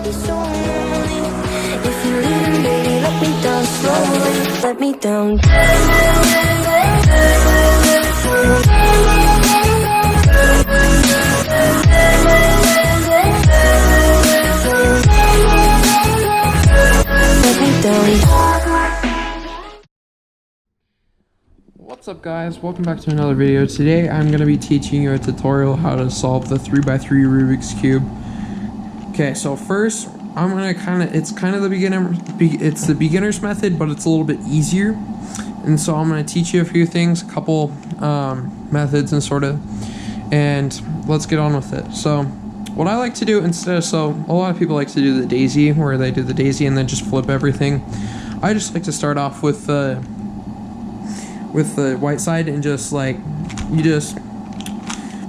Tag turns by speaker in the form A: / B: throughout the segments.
A: be so lonely. If you're leaving, baby, let me down slowly. Let me down. Let me down.
B: What's up guys, welcome back to another video. Today I'm going to be teaching you a tutorial how to solve the 3x3 Rubik's Cube. Okay, so first I'm going to it's the beginner's method, but it's a little bit easier. And so I'm going to teach you a few things, a couple methods and let's get on with it. So what I like to do instead of, so a lot of people like to do the daisy, where they do the daisy and then just flip everything. I just like to start off with the white side and just like,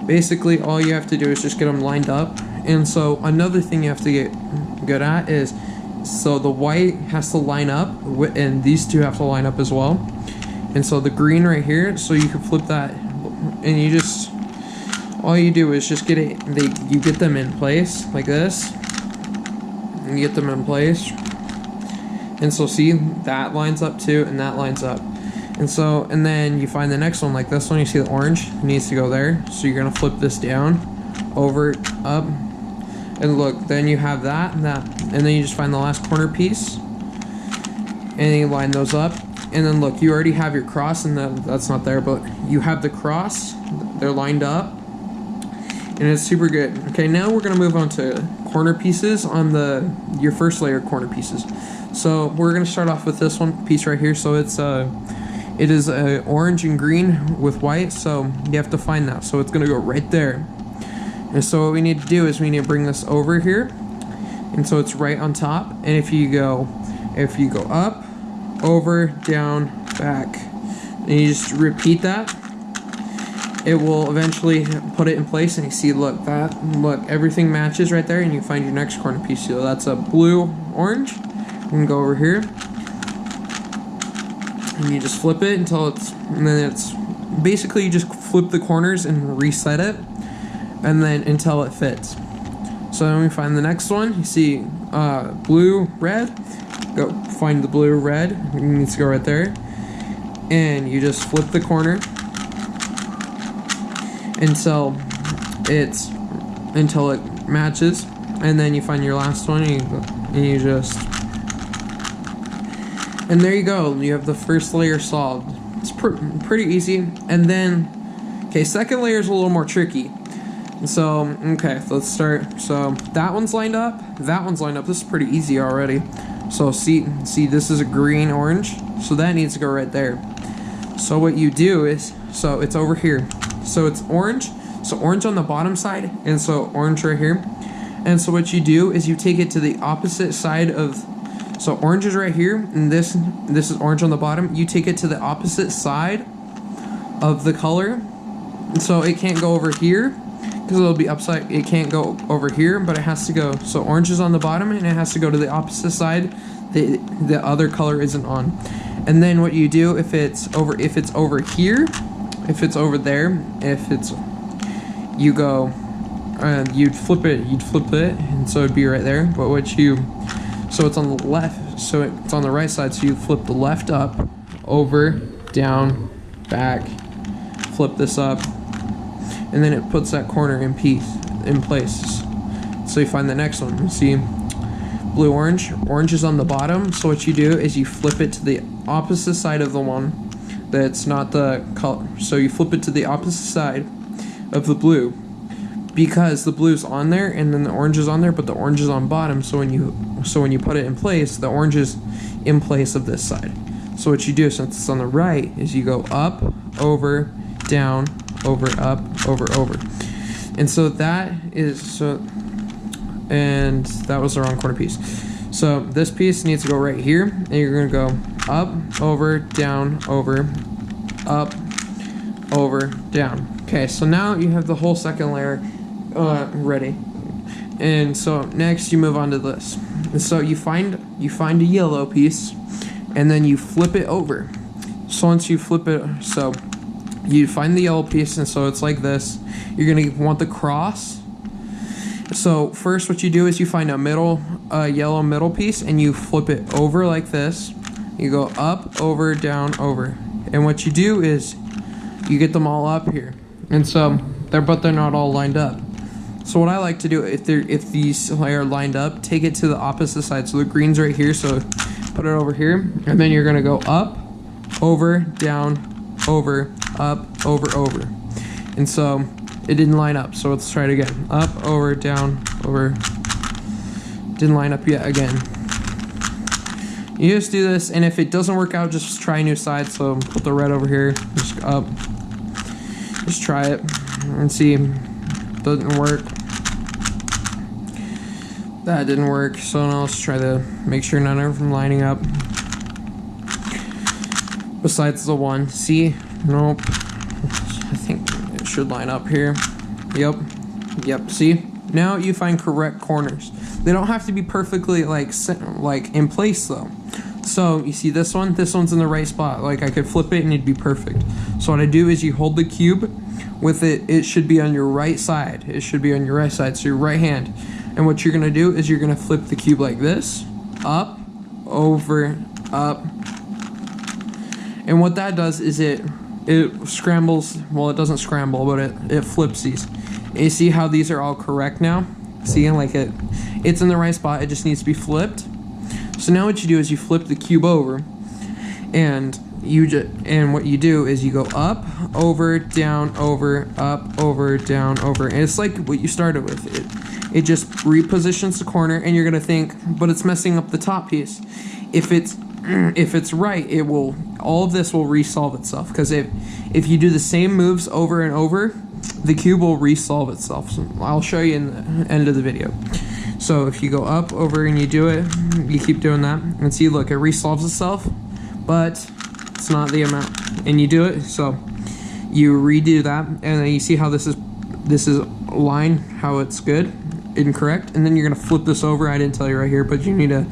B: basically all you have to do is just get them lined up. And so another thing you have to get good at is, so the white has to line up and these two have to line up as well. And so the green right here, so you can flip that and you just, all you do is just you get them in place like this, and you get them in place. And so see, that lines up too and that lines up. And so, and then you find the next one, like this one, you see the orange, it needs to go there. So you're gonna flip this down, over, up, and look, then you have that, and then you just find the last corner piece, and then you line those up. And then look, you already have your cross, and that's not there, but you have the cross, they're lined up, and it's super good. Okay, now we're gonna move on to corner pieces on your first layer corner pieces. So we're gonna start off with this one piece right here. So it is orange and green with white, so you have to find that. So it's gonna go right there. And so what we need to do is we need to bring this over here, and so it's right on top. And if you go up, over, down, back, and you just repeat that, it will eventually put it in place. And you see, look, everything matches right there, and you find your next corner piece. So that's a blue, orange. You can go over here, and you just flip it until it's basically, you just flip the corners and reset it, and then until it fits. So then we find the next one. You see blue, red, go find the blue, red, it needs to go right there, and you just flip the corner until it matches, and then you find your last one, and you just, and there you go, you have the first layer solved. It's pretty easy. And then, okay, second layer is a little more tricky. So, okay, let's start. So that one's lined up, that one's lined up. This is pretty easy already. So see, this is a green, orange, so that needs to go right there. So what you do is, so it's over here. So it's orange, so orange on the bottom side, and so orange right here. And so what you do is you take it to the opposite side of, so orange is right here, and this is orange on the bottom. You take it to the opposite side of the color, so it can't go over here because it'll be upside. It can't go over here, but it has to go. So orange is on the bottom, and it has to go to the opposite side. The other color isn't on. And then what you do, if it's over here, if it's over there, you go, you'd flip it, and so it'd be right there. But so it's on the left, so it's on the right side, so you flip the left up, over, down, back, flip this up, and then it puts that corner in place. So you find the next one. You see blue, orange is on the bottom, so what you do is you flip it to the opposite side of the one that's not the color. So you flip it to the opposite side of the blue, because the blue's on there and then the orange is on there, but the orange is on bottom. So when you put it in place, the orange is in place of this side. So what you do, since it's on the right, is you go up, over, down, over, up, over, over. And so that was the wrong corner piece. So this piece needs to go right here, and you're gonna go up, over, down, over, up, over, down. Okay, so now you have the whole second layer ready. And so next you move on to this. And so you find a yellow piece, and then you flip it over. So once you flip it, so you find the yellow piece, and so it's like this. You're gonna want the cross, So first what you do is you find a middle, yellow middle piece, and you flip it over like this. You go up, over, down, over. And what you do is you get them all up here. And so they're not all lined up. So what I like to do, if these are lined up, take it to the opposite side. So the green's right here, so put it over here, and then you're gonna go up, over, down, over, up, over, over. And so it didn't line up, so let's try it again. Up, over, down, over. Didn't line up yet again. You just do this, and if it doesn't work out, just try a new side. So put the red over here, just up. Just try it and see. Doesn't work. That didn't work, so now let's try to make sure none of them lining up. Besides the one. See? Nope. I think it should line up here. Yep. See? Now you find correct corners. They don't have to be perfectly like in place though. So you see this one? This one's in the right spot. Like I could flip it and it'd be perfect. So what I do is you hold the cube with it. It should be on your right side. It should be on your right side. So your right hand. And what you're gonna do is you're gonna flip the cube like this, up, over, up. And what that does is it scrambles, well it doesn't scramble, but it flips these. And you see how these are all correct now? See, like it's in the right spot, it just needs to be flipped. So now what you do is you flip the cube over, and what you do is you go up, over, down, over, up, over, down, over. And it's like what you started with. It just repositions the corner, and you're gonna think, but it's messing up the top piece. If it's right, all of this will resolve itself. Because if you do the same moves over and over, the cube will resolve itself. So I'll show you in the end of the video. So if you go up, over, and you do it, you keep doing that, and see, look, it resolves itself, but it's not the amount. And you do it, so you redo that, and then you see how this is line, how it's good and correct, and then you're gonna flip this over. I didn't tell you right here, but you need to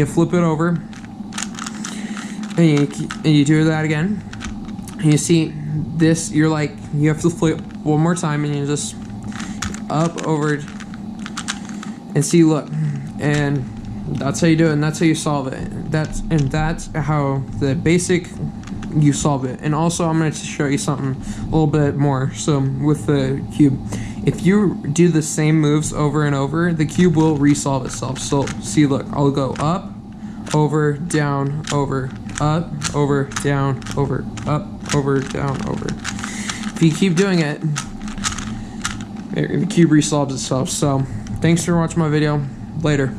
B: flip it over, and you do that again. And you see this, you have to flip one more time, and you just up, over, and see, look, and that's how you do it, and that's how you solve it. That's how the basic you solve it. And also I'm going to show you something a little bit more. So with the cube, if you do the same moves over and over, the cube will resolve itself. So see, look, I'll go up, over, down, over, up, over, down, over, up, over, down, over. If you keep doing it, the cube resolves itself. So thanks for watching my video. Later.